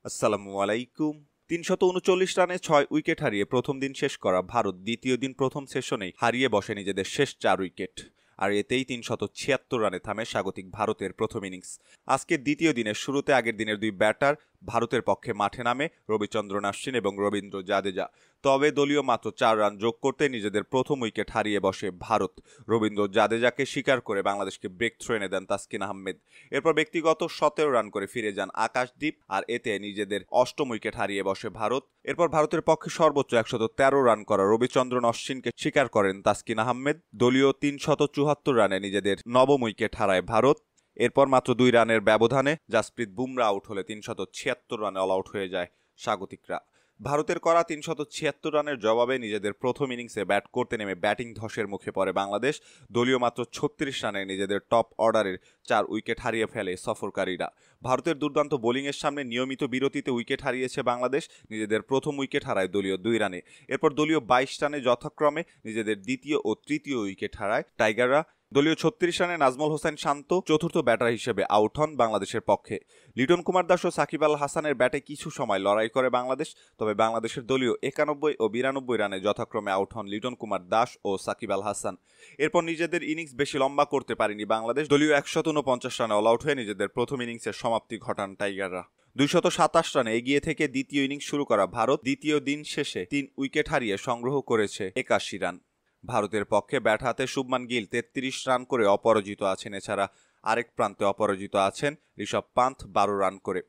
আসসালামু আলাইকুম। ৩৩৯ রানে ৬ উইকেট হারিয়ে প্রথম দিন শেষ করা ভারত দ্বিতীয় দিন প্রথম সেশনেই হারিয়ে বসে নিজেদের শেষ ৪ উইকেট। আর এতেই ৩৭৬ রানে থামে স্বাগতিক ভারতের প্রথম ইনিংস। আজকের দ্বিতীয় দিনের শুরুতে আগের দিনের দুই ব্যাটার ভারতের পক্ষে মাঠে নামে রবিচন্দ্রন অশ্বিন এবং রবীন্দ্র জাদেজা। তবে দলীয় মাত্র ৪ রান যোগ করতে নিজেদের প্রথম উইকেট হারিয়ে বসে ভারত। রবীন্দ্র জাদেজাকে শিকার করে বাংলাদেশকে ব্রেক থ্রো এনে দেন তাসকিন আহমেদ। এরপর ব্যক্তিগত ১৭ রান করে ফিরে যান আকাশদীপ, আর এতে নিজেদের অষ্টম উইকেট হারিয়ে বসে ভারত। এরপর ভারতের পক্ষে সর্বোচ্চ ১১৩ রান করা রবিচন্দ্রন অশ্বিনকে শিকার করেন তাসকিন আহমেদ। দলীয় ৩৭৪ রানে নিজেদের নবম উইকেট হারায় ভারত। এরপর মাত্র ২ রানের ব্যবধানে জাসপ্রীত বুমরা আউট হলে ৩৭৬ রানে অল আউট হয়ে যায় স্বাগতিকরা। ভারতের করা ৩৭৬ রানের জবাবে নিজেদের প্রথম ইনিংসে ব্যাট করতে নেমে ব্যাটিং ধসের মুখে পড়ে বাংলাদেশ। দলীয় মাত্র ৩৬ রানে নিজেদের টপ অর্ডারের ৪ উইকেট হারিয়ে ফেলে সফরকারীরা। ভারতের দুর্দান্ত বোলিংয়ের সামনে নিয়মিত বিরতিতে উইকেট হারিয়েছে বাংলাদেশ। নিজেদের প্রথম উইকেট হারায় দলীয় ২ রানে। এরপর দলীয় ২২ রানে যথাক্রমে নিজেদের দ্বিতীয় ও তৃতীয় উইকেট হারায় টাইগাররা। দলীয় ৩৬ রানে নাজমুল হোসেন শান্ত চতুর্থ ব্যাটার হিসেবে আউট হন বাংলাদেশের পক্ষে। লিটন কুমার দাস ও সাকিব আল হাসানের ব্যাটে কিছু সময় লড়াই করে বাংলাদেশ, তবে বাংলাদেশের দলীয় ৯১ ও ৯২ রানে যথাক্রমে আউট হন লিটন কুমার দাস ও সাকিব আল হাসান। এরপর নিজেদের ইনিংস বেশি লম্বা করতে পারেনি বাংলাদেশ। দলীয় ১৪৯ রানে অল আউট হয়ে নিজেদের প্রথম ইনিংসের সমাপ্তি ঘটান টাইগাররা। ২২৭ রানে এগিয়ে থেকে দ্বিতীয় ইনিংস শুরু করা ভারত দ্বিতীয় দিন শেষে ৩ উইকেট হারিয়ে সংগ্রহ করেছে ৮১ রান। ভারতের পক্ষে ব্যাট হাতে শুভমান গিল ৩৩ রান করে অপরাজিত আছেন। এছাড়া আরেক প্রান্তে অপরাজিত আছেন ঋষভ পান্থ ১২ রান করে।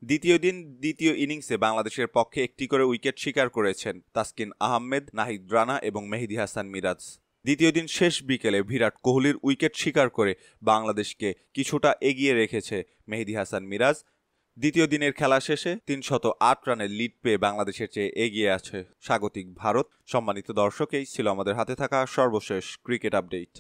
দ্বিতীয় দিন দ্বিতীয় ইনিংসে বাংলাদেশের পক্ষে একটি করে উইকেট শিকার করেছেন তাসকিন আহমেদ, নাহিদ রানা এবং মেহেদী হাসান মিরাজ। দ্বিতীয় দিন শেষ বিকেলে বিরাট কোহলির উইকেট শিকার করে বাংলাদেশকে কিছুটা এগিয়ে রেখেছে মেহেদী হাসান মিরাজ। দ্বিতীয় দিনের খেলা শেষে ৩০৮ রানের লিড পেয়ে বাংলাদেশের চেয়ে এগিয়ে আছে স্বাগতিক ভারত। সম্মানিত দর্শক, এই ছিল আমাদের হাতে থাকা সর্বশেষ ক্রিকেট আপডেট।